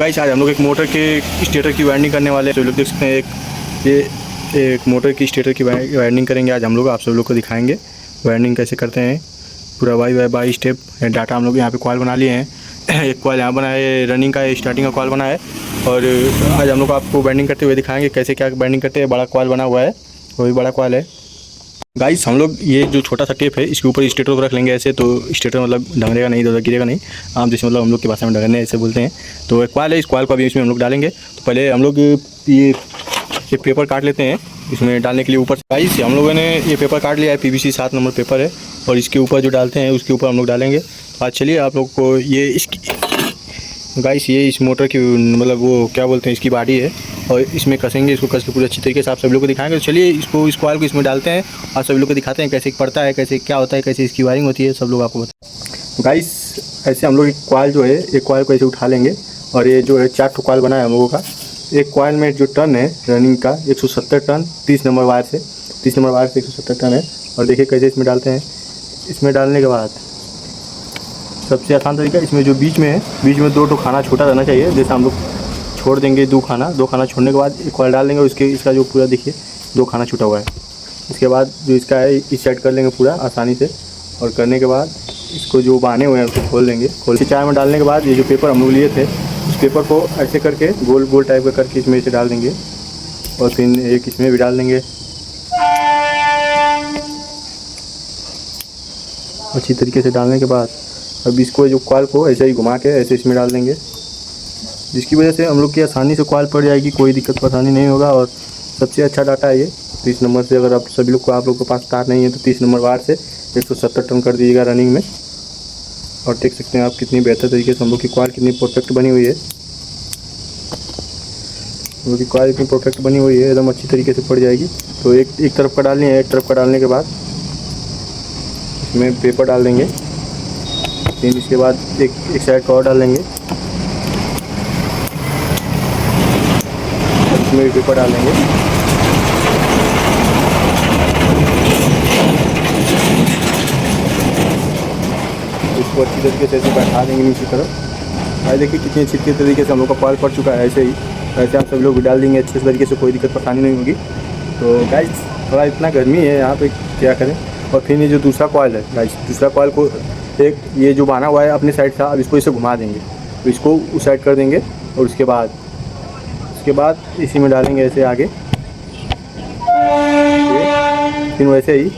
Guys आज हम लोग एक मोटर के स्टेटर की वायरिंग करने वाले हैं। तो लोग देख सकते हैं एक मोटर की स्टेटर की वायरिंग करेंगे आज हम लोग। आप सब लोग को दिखाएंगे वायरिंग कैसे करते हैं पूरा बाई स्टेप। डाटा हम लोग यहाँ पे कॉइल बना लिए हैं। एक कॉइल यहाँ बना है, रनिंग का स्टार्टिंग का कॉइल बना है। और आज हम लोग आपको वायरिंग करते हुए दिखाएंगे कैसे क्या वायरिंग करते हैं। बड़ा कॉइल बना हुआ है, वो भी बड़ा कॉइल है। गाइस हम लोग ये जो छोटा सा टेप है इसके ऊपर स्टेटर को रख लेंगे ऐसे, तो स्टेटर मतलब ढंगेगा नहीं, इधर गिरेगा नहीं। आम जैसे मतलब हम लोग की भाषा में ढंगने ऐसे बोलते हैं। तो एक कॉइल है, इस कॉइल को अभी इसमें हम लोग डालेंगे। तो पहले हम लोग ये पेपर काट लेते हैं इसमें डालने के लिए ऊपर। गाइस हम लोगों ने ये पेपर काट लिया है, PVC 7 नंबर पेपर है। और इसके ऊपर जो डालते हैं उसके ऊपर हम लोग डालेंगे। आज चलिए आप लोग को ये इसकी गाइस ये इस मोटर की मतलब वो क्या बोलते हैं इसकी बॉडी है, और इसमें कसेंगे। इसको कस के पूरे अच्छी तरीके से आप सभी लोग को दिखाएंगे। तो चलिए इस कॉइल को इसमें डालते हैं और सभी लोग को दिखाते हैं कैसे पड़ता है, कैसे क्या होता है, कैसे इसकी वायरिंग होती है, सब लोग आपको बताएं। गाइस ऐसे हम लोग एक कॉइल जो है, एक कॉइल को ऐसे उठा लेंगे। और ये जो है 4 ठो कॉइल बना है हम लोगों का। एक कॉइल में जो टर्न है रनिंग का 170 टन 30 नंबर वायर से 170 टन है। और देखिए कैसे इसमें डालते हैं। इसमें डालने के बाद सबसे आसान तरीका इसमें जो बीच में है, बीच में 2 खाना छोटा रहना चाहिए। जैसे हम लोग छोड़ देंगे 2 खाना छोड़ने के बाद एक कॉइल डाल देंगे। उसके इसका जो पूरा देखिए 2 खाना छूटा हुआ है। इसके बाद जो इसका है इस साइड कर लेंगे पूरा आसानी से। और करने के बाद इसको जो बांधे हुए हैं उसको खोल देंगे। खोल के चाय में डालने के बाद ये जो पेपर हम लोग लिए थे उस पेपर को ऐसे करके गोल गोल टाइप का करके इसमें से डाल देंगे। और फिर एक इसमें भी डाल देंगे अच्छी तरीके से। डालने के बाद अब इसको जो कॉइल को ऐसे ही घुमा के ऐसे इसमें डाल देंगे, जिसकी वजह से हम लोग की आसानी से कॉइल पड़ जाएगी, कोई दिक्कत परेशानी नहीं होगा। और सबसे अच्छा डाटा है ये 30 नंबर से। अगर आप सभी लोग को आप लोग के पास तार नहीं है तो 30 नंबर वायर से 170 टन कर दीजिएगा रनिंग में। और देख सकते हैं आप कितनी बेहतर तरीके से हम लोग की कॉइल कितनी परफेक्ट बनी हुई है। हम लोग की कॉइल इतनी परफेक्ट बनी हुई है, एकदम अच्छी तरीके से पड़ जाएगी। तो एक तरफ का डालनी है। एक तरफ का डालने के बाद इसमें पेपर डाल देंगे। फिर इसके बाद एक साइड का और डाल देंगे, इसमें भी पेपर डालेंगे। इसको अच्छी तरीके से ऐसे बैठा देंगे नीचे तरफ। आज देखिए कितनी अच्छी तरीके से हम लोग का कॉइल पड़ चुका है। ऐसे ही ऐसे आप सभी लोग भी डाल देंगे अच्छे तरीके से, कोई दिक्कत परेशानी नहीं होगी। तो गाइस थोड़ा इतना गर्मी है यहाँ पे, क्या करें। और फिर ये जो दूसरा कॉइल है गाइस, दूसरा कॉइल को एक ये जो बांधा हुआ है अपने साइड से, अब इसको इसे घुमा देंगे। तो इसको उस साइड कर देंगे। और उसके बाद इसी में डालेंगे ऐसे आगे। फिर वैसे ही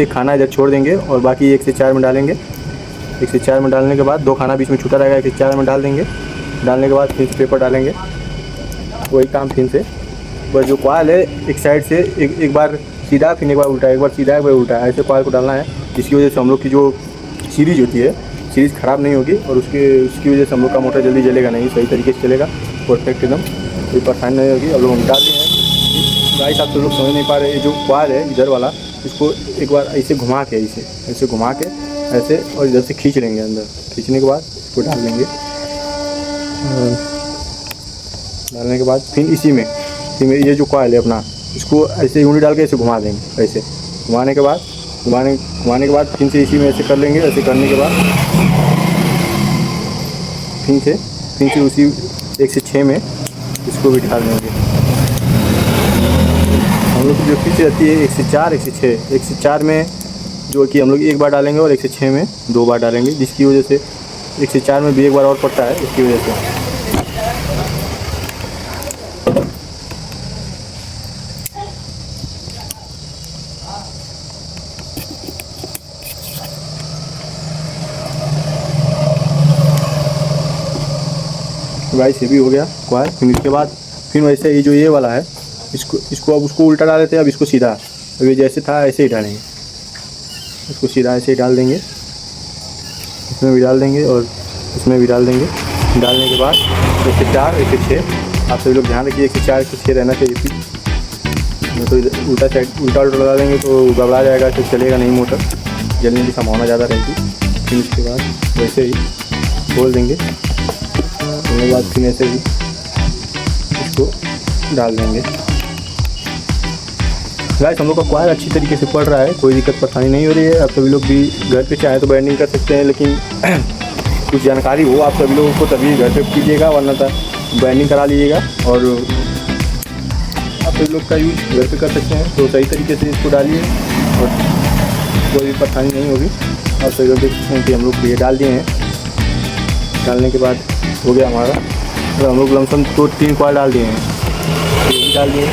एक खाना इधर छोड़ देंगे और बाकी 1 से 4 में डालेंगे। 1 से 4 में डालने के बाद 2 खाना बीच में छूटा रहेगा, 1 से 4 में डाल देंगे। डालने के बाद फिर पेपर डालेंगे। वही काम फिर से बस जो कॉइल है एक साइड से एक बार सीधा, फिर एक बार उल्टा, एक बार सीधा एक बार उल्टा, ऐसे कॉइल को डालना है। जिसकी वजह से हम लोग की जो सीरीज होती है सीरीज ख़राब नहीं होगी। और उसकी वजह से हम लोग का मोटर जल्दी जलेगा नहीं, सही तरीके से चलेगा परफेक्ट एकदम, कोई परेशानी नहीं होगी। अब लोग हम डाल दिए हैं। गाइस आप तो लोग समझ नहीं पा रहे, ये जो कॉइल है इधर वाला, इसको एक बार ऐसे घुमा के ऐसे घुमा के ऐसे और इधर से खींच लेंगे अंदर। खींचने के बाद इसको डाल देंगे। डालने के बाद फिर इसी में ये जो कॉइल है अपना, इसको ऐसे उंगली डाल के ऐसे घुमा देंगे। ऐसे घुमाने के बाद फिर से इसी में ऐसे कर लेंगे। ऐसे करने के बाद फिर से उसी 1 से 6 में इसको भी डाल देंगे। हम लोग की जो फिर से रहती है 1 से 4 1 से 6, 1 से 4 में जो कि हम लोग 1 बार डालेंगे और 1 से 6 में 2 बार डालेंगे। जिसकी वजह से 1 से 4 में भी 1 बार और पड़ता है, इसकी वजह से। गाइस ये भी हो गया कॉइल। फिर इसके बाद फिर वैसे ही जो ये वाला है इसको अब उसको उल्टा डाल देते हैं। अब इसको सीधा, अब ये जैसे था ऐसे ही डालेंगे। इसको सीधा ऐसे ही डाल देंगे, इसमें भी डाल देंगे और इसमें भी डाल देंगे। डालने के बाद 1 से 4 1 से 6 आप सभी लोग ध्यान रखिए, 1 से 4 1 से 6 रहना चाहिए। फिर तो उल्टा साइड उल्टा लगा देंगे तो घबरा जाएगा, तो चलेगा नहीं मोटर, जलने की संभावना ज़्यादा रहेगी। फिर उसके बाद वैसे ही खोल देंगे। खोलने के बाद फिर ऐसे ही इसको डाल देंगे। गाइस हम लोग का कॉइल अच्छी तरीके से पड़ रहा है, कोई दिक्कत परेशानी नहीं हो रही है। आप सभी लोग भी घर पे चाहे तो वायरिंग कर सकते हैं, लेकिन कुछ जानकारी हो आप सभी लोगों को तभी घर पे कीजिएगा, वरना वायरिंग करा लीजिएगा। और आप सभी लोग का यूज़ घर पे कर सकते हैं, तो सही तरीके से इसको डालिए और कोई भी परेशानी नहीं होगी। आप सभी लोग देख सकते हैं कि हम लोग ये डाल दिए हैं। डालने के बाद हो गया हमारा, तो हम लोग लमसम तो 3 कॉइल डाल दिए हैं, ये भी डाल दिए,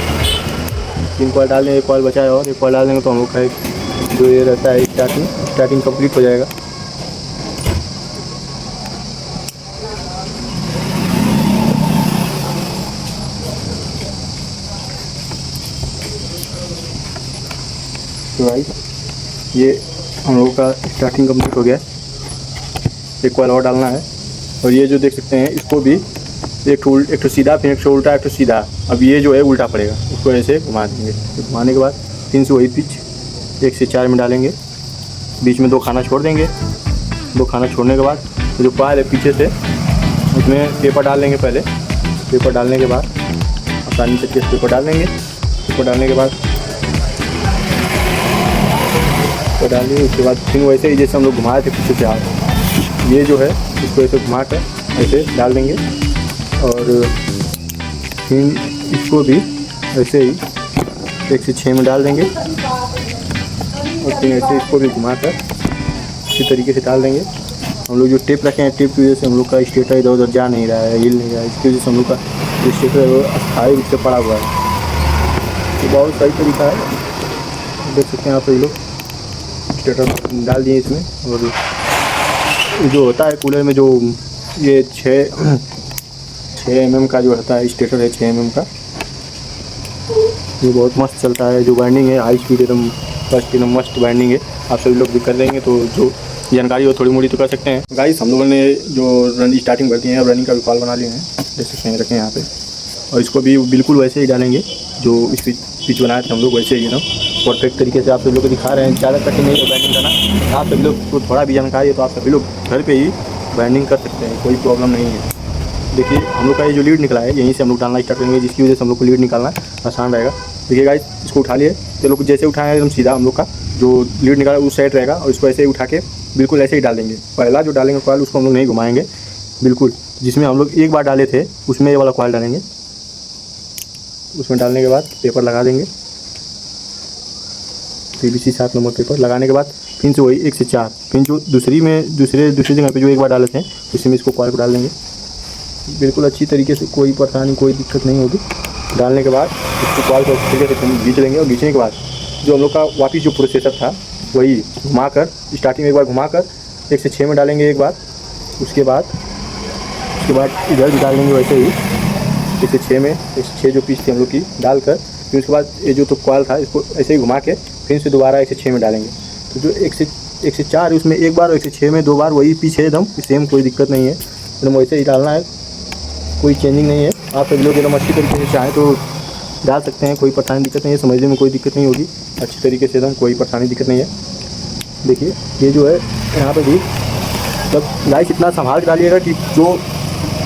3 कॉइल डाल दें, 1 कॉइल बचा है और 1 कॉइल डाल देंगे तो हम लोग का जो ये रहता है स्टार्टिंग कंप्लीट हो जाएगा। तो भाई ये हम लोगों का स्टार्टिंग कंप्लीट हो गया है। 1 कॉइल और डालना है। और ये जो देख सकते हैं इसको भी एक तो सीधा, फिर एक तो उल्टा, एक तो सीधा। अब ये जो है उल्टा पड़ेगा, उसको ऐसे घुमा देंगे। घुमाने के बाद 3 से वही पिच 1 से 4 में डालेंगे, बीच में 2 खाना छोड़ देंगे। 2 खाना छोड़ने के बाद जो कॉइल है पीछे से उसमें पेपर डाल लेंगे। पहले पेपर डालने के बाद आसानी से पेपर डाल देंगे। पेपर डालने के बाद डालिए, उसके बाद फिर वैसे ही जैसे हम लोग घुमाए थे पीछे से आप, ये जो है इसको ऐसे घुमा कर ऐसे डाल देंगे। और फिर इसको भी ऐसे ही 1 से 6 में डाल देंगे और फिर ऐसे इसको भी घुमा कर इसी तरीके से डाल देंगे। हम लोग जो टेप रखे हैं, टेप की वजह से हम लोग का स्टेटर इधर उधर जा नहीं रहा है, हिल नहीं रहा है, इसकी वजह से हम लोग का स्टेटर अस्थायी रूप से पड़ा हुआ है। तो बहुत सही तरीका है, देख सकते हैं आप सभी लोग। स्टेटर डाल दिए इसमें। और जो होता है कूलर में जो ये 6 mm का जो रहता है स्टेटर है, 6 mm का, ये बहुत मस्त चलता है। जो वाइंडिंग है हाई स्पीड एकदम फर्स्ट एकदम मस्त वाइंडिंग है। आप सभी लोग भी कर देंगे तो जो जानकारी हो थोड़ी मोड़ी तो कर सकते हैं। गाइस हम लोगों ने जो रन स्टार्टिंग करती हैं, अब रनिंग का भी कॉल बना लिए हैं, देख सकते हैं, रखें यहाँ पे। और इसको भी बिल्कुल वैसे ही डालेंगे जो इस पिच बनाए थे हम लोग, वैसे ही एकदम परफेक्ट तरीके से आप सभी लोग को दिखा रहे हैं। ज़्यादा कठिन नहीं है वाइंडिंग करना। आप सभी लोग को थोड़ा भी जानकारी है तो आप सभी लोग घर पे ही वाइंडिंग कर सकते हैं, कोई प्रॉब्लम नहीं है। देखिए हम लोग का ये जो लीड निकला है यहीं से हम लोग डालना स्टार्ट करेंगे, जिसकी वजह से हम लोग को लीड निकालना आसान रहेगा। देखिए गाइस इसको उठा लिए, तो लोग जैसे उठाएं एकदम सीधा हम लोग का जो लीड निकाला उस साइड रहेगा। और इसको ऐसे ही उठा के बिल्कुल ऐसे ही डाल देंगे। पहला जो डालेंगे कॉइल उसको हम लोग नहीं घुमाएंगे, बिल्कुल जिसमें हम लोग एक बार डाले थे उसमें ये वाला कॉइल डालेंगे। उसमें डालने के बाद पेपर लगा देंगे, PVC 7 नंबर पेपर लगाने के बाद फिर से वही 1 से 4, फिर जो दूसरी जगह पे जो एक बार डाले थे उसी में इसको कॉइल को डाल देंगे। बिल्कुल अच्छी तरीके से, कोई परेशानी कोई दिक्कत नहीं होगी। डालने के बाद इसको कॉइल को अच्छी तरीके से खींच लेंगे। और खींचने के बाद जो हम लोग का वापस जो प्रोसेसर था वही घुमा कर स्टार्टिंग में एक बार घुमा कर 1 से 6 में डालेंगे एक बार। उसके बाद इधर भी डाल देंगे वैसे ही 1 से 6 में, 1 से 6 जो पीस थी हम लोग की डालकर। फिर उसके बाद ये जो तो कॉइल था इसको ऐसे ही घुमा के फिर से दोबारा 1 से 6 में डालेंगे। तो जो 1 से 4 है उसमें एक बार, 1 से 6 में 2 बार, वही पीछे एकदम सेम, कोई दिक्कत नहीं है, एकदम वैसे ही डालना है, कोई चेंजिंग नहीं है। आप सभी लोग एकदम अच्छी तरीके से चाहें तो डाल सकते हैं, कोई परेशानी दिक्कत नहीं है, समझने में कोई दिक्कत नहीं होगी, अच्छी तरीके से एकदम कोई परेशानी दिक्कत नहीं है। देखिए ये जो है यहाँ पे भी मतलब लाइट इतना संभाल के डालिएगा कि जो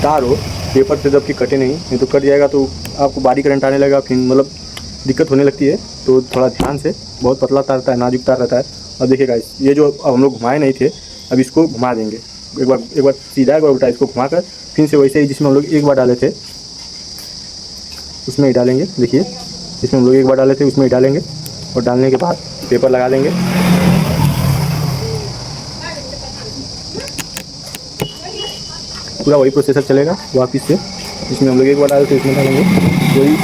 तार हो पेपर से जब कि कटे नहीं तो कट जाएगा तो आपको बारी करंट आने लगेगा, फिर मतलब दिक्कत होने लगती है। तो थोड़ा ध्यान से, बहुत पतला तार रहता है, नाजुक तार रहता है। और देखिए गाइस ये जो अब हम लोग घुमाए नहीं थे, अब इसको घुमा देंगे एक बार सीधा, एक बार उल्टा, इसको घुमा कर फिर से वैसे ही जिसमें हम लोग एक बार डाले थे उसमें ही डालेंगे। देखिए जिसमें हम लोग एक बार डाले थे उसमें ही डालेंगे और डालने के बाद पेपर लगा देंगे। पूरा वही प्रोसेसर चलेगा वापस से, जिसमें हम लोग एक बार डाले थे उसमें डालेंगे। कोई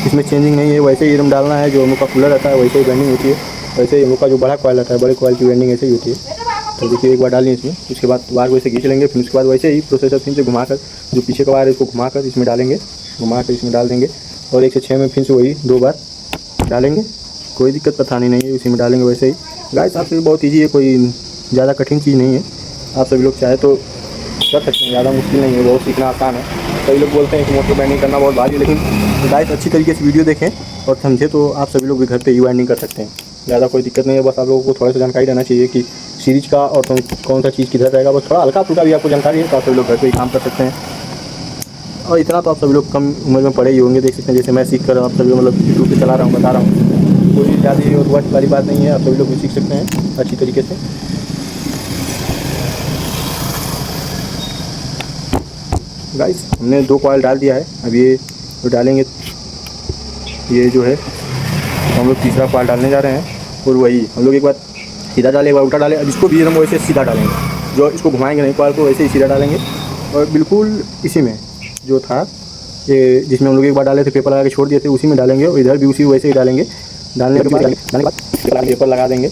इसमें चेंजिंग नहीं है, वैसे ही एकदम डालना है। जो हम लोग का कूलर रहता है वैसे ही वाइंडिंग होती है, वैसे ही हम लोग का जो बड़ा कॉइल रहता है बड़े कॉइल की वाइंडिंग ऐसे ही होती है। तो देखिए एक बार डालिए इसमें, उसके बाद वायर वैसे खींच लेंगे, फिर उसके बाद वैसे ही प्रोसेसर फिर से घुमाकर जो पीछे का वायर है इसको घुमाकर इसमें डालेंगे, घुमाकर इसमें डाल देंगे। और 1 से 6 में फिर से वही 2 बार डालेंगे, कोई दिक्कत परेशानी नहीं है, उसी में डालेंगे वैसे ही। गाइस आप सभी बहुत ईजी है, कोई ज़्यादा कठिन चीज़ नहीं है, आप सभी लोग चाहे तो कर सकते हैं, ज़्यादा मुश्किल नहीं है, बहुत सीखना आसान है। सभी लोग बोलते हैं कि मोटर बाइंडिंग करना बहुत भारी है, लेकिन गाइस अच्छी तरीके से वीडियो देखें और समझे तो आप सभी लोग भी घर पे ही वाइंडिंग कर सकते हैं, ज़्यादा कोई दिक्कत नहीं है। बस आप लोगों को थोड़ा सा जानकारी रहना चाहिए कि सीरीज का और कौन सा चीज़ किधर रहेगा, बस थोड़ा हल्का फुल्का भी आपको जानकारी है तो आप सभी लोग घर पे ही काम कर सकते हैं। और इतना तो आप सभी लोग कम उम्र में पढ़े ही होंगे, देख सकते हैं जैसे मैं सीख कर आप सभी मतलब यूट्यूब पे चला रहा हूँ, बता रहा हूँ, कोई ज़्यादा और वर्ष वाली बात नहीं है, आप सभी लोग भी सीख सकते हैं अच्छी तरीके से। गाइस हमने 2 कॉइल डाल दिया है। अब ये जो डालेंगे ये जो है हम लोग तीसरा कॉइल डालने जा रहे हैं। और वही हम लोग एक बार सीधा डाले, एक बार उल्टा डाले। अब इसको भी हम वैसे सीधा डालेंगे, जो इसको घुमाएंगे नहीं कॉइल को, वैसे ही सीधा डालेंगे। और बिल्कुल इसी में जो था ये जिसमें हम लोग एक बार डाले थे, पेपर लगा के छोड़ दिए थे, उसी में डालेंगे। और इधर भी उसी वैसे ही डालेंगे। डालने के बाद पेपर लगा देंगे।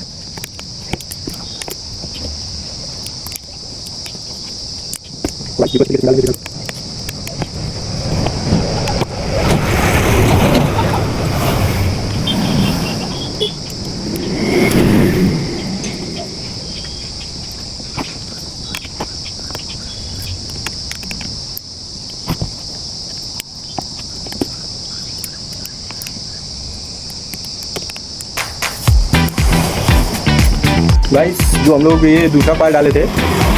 गाइस जो हम लोग ये दूसरा कॉइल डाले थे,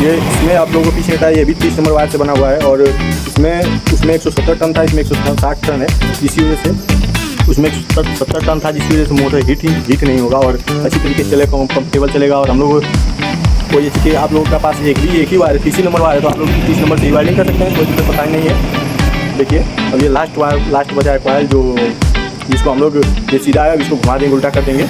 ये इसमें आप लोगों को पीछे था, ये भी 30 नंबर वायर से बना हुआ है। और उसमें 170 टन था, इसमें 160 टन है, जिसकी वजह से उसमें 170 टन था, जिसकी वजह से मोटर हीट नहीं होगा और अच्छी तरीके से चलेगा, कंफर्टेबल चलेगा। और हम लोग कोई जैसे कि आप लोगों के पास एक ही वायर 30 नंबर वायर है, तो आप लोग 30 नंबर से वायरिंग कर सकते हैं, कोई दिक्कत पता नहीं है। देखिए अब ये लास्ट बचा है कॉइल, जो जिसको हम लोग ये सीधा है, इसको घुमा देंगे, उल्टा कर देंगे।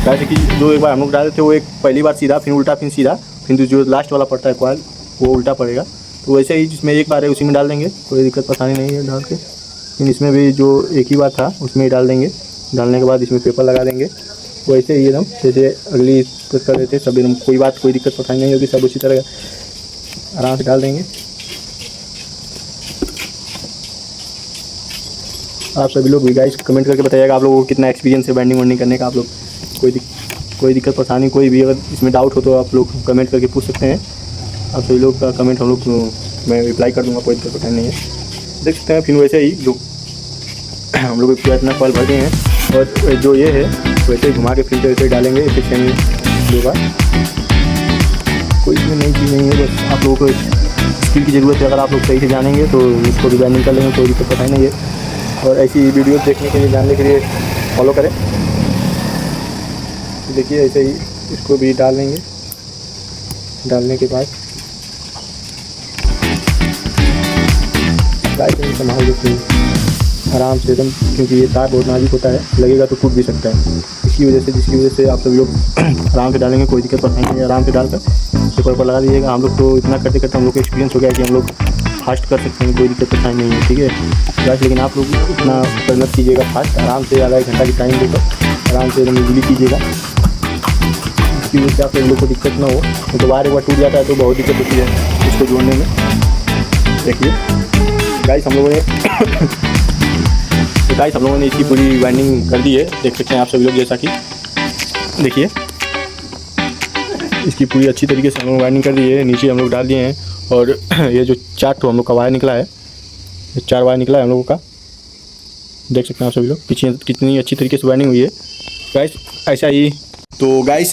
जैसे कि जो एक बार हम लोग डाले थे वो एक पहली बार सीधा, फिर उल्टा, फिर सीधा, फिर जो लास्ट वाला पड़ता है कॉइल वो उल्टा पड़ेगा। तो वैसे ही जिसमें एक बार है उसी में डाल देंगे, कोई दिक्कत परेशानी नहीं है डाल के। फिर इसमें भी जो एक ही बार था उसमें ही डाल देंगे। डालने के बाद इसमें पेपर लगा देंगे, वैसे ही एकदम जैसे अगली कर देते सब एकदम, कोई दिक्कत परेशानी नहीं होगी, सब उसी तरह आराम से डाल देंगे। आप सभी लोग भी गाइस कमेंट करके बताइएगा आप लोगों को कितना एक्सपीरियंस है वाइंडिंग करने का। आप लोग कोई दिक्कत परेशानी, कोई भी अगर इसमें डाउट हो तो आप लोग कमेंट करके पूछ सकते हैं। आप सभी लोग का कमेंट हम लोग मैं रिप्लाई कर दूँगा, कोई दिक्कत परेशानी नहीं है। देख सकते हैं फिर वैसे ही जो हम लोग पूरा इतना कॉल भरते हैं और जो ये है वैसे ही घुमा के फिर वैसे ही डालेंगे। फिर सेम होगा, कोई इसमें नई चीज़ नहीं है, बस आप लोगों को स्किल की ज़रूरत है। अगर आप लोग सही से जानेंगे तो इसको भी वाइंडिंग कर लेंगे, कोई दिक्कत परेशानी नहीं है। और ऐसी वीडियो देखने के लिए, जानने के लिए फॉलो करें। देखिए ऐसे ही इसको भी डाल लेंगे। डालने के बाद गाइस संभाल के आराम से एकदम, क्योंकि ये तार बहुत नाजुक होता है, लगेगा तो टूट भी सकता है। जिसकी वजह से आप सभी लोग आराम से डालेंगे, कोई दिक्कत परेशानी नहीं है। आराम से डालकर पेपर पर लगा दीजिएगा। हम लोग तो इतना करते करते हम लोग को एक्सपीरियंस हो गया कि हम लोग फास्ट कर सकते हैं, कोई दिक्कत परेशानी नहीं है, ठीक है गाइस। लेकिन आप लोग इतना मत कीजिएगा फास्ट, आराम से आधा 1 घंटा की टाइम देकर आराम से एकदम इजीली कीजिएगा, इसकी वजह से आप लोग को दिक्कत ना हो। तो वायर एक बार टूट जाता है तो बहुत दिक्कत होती है इसको जोड़ने में। देखिए गाइस हम लोगों ने इसकी पूरी वाइंडिंग कर दी है, देख सकते हैं आप सभी लोग। जैसा कि देखिए इसकी पूरी अच्छी तरीके से हम लोग वाइंडिंग कर दी है, नीचे हम लोग डाल दिए हैं। और ये जो 4 तो हम लोग का वायर निकला है, 4 वायर निकला है हम लोगों का, देख सकते हैं आप सभी लोग पीछे कितनी अच्छी तरीके से वाइंडिंग हुई है गाइस।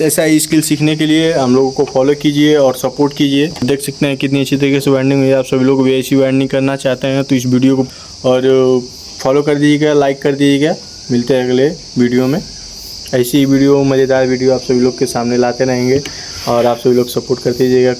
ऐसा ही स्किल सीखने के लिए हम लोगों को फॉलो कीजिए और सपोर्ट कीजिए। देख सकते हैं कितनी अच्छी तरीके से वाइंडिंग हुई है। आप सभी लोग भी ऐसी वाइंडिंग करना चाहते हैं तो इस वीडियो को और फॉलो कर दीजिएगा, लाइक कर दीजिएगा। मिलते हैं अगले वीडियो में। ऐसी वीडियो, मज़ेदार वीडियो आप सभी लोग के सामने लाते रहेंगे और आप सभी लोग सपोर्ट करते दीजिएगा।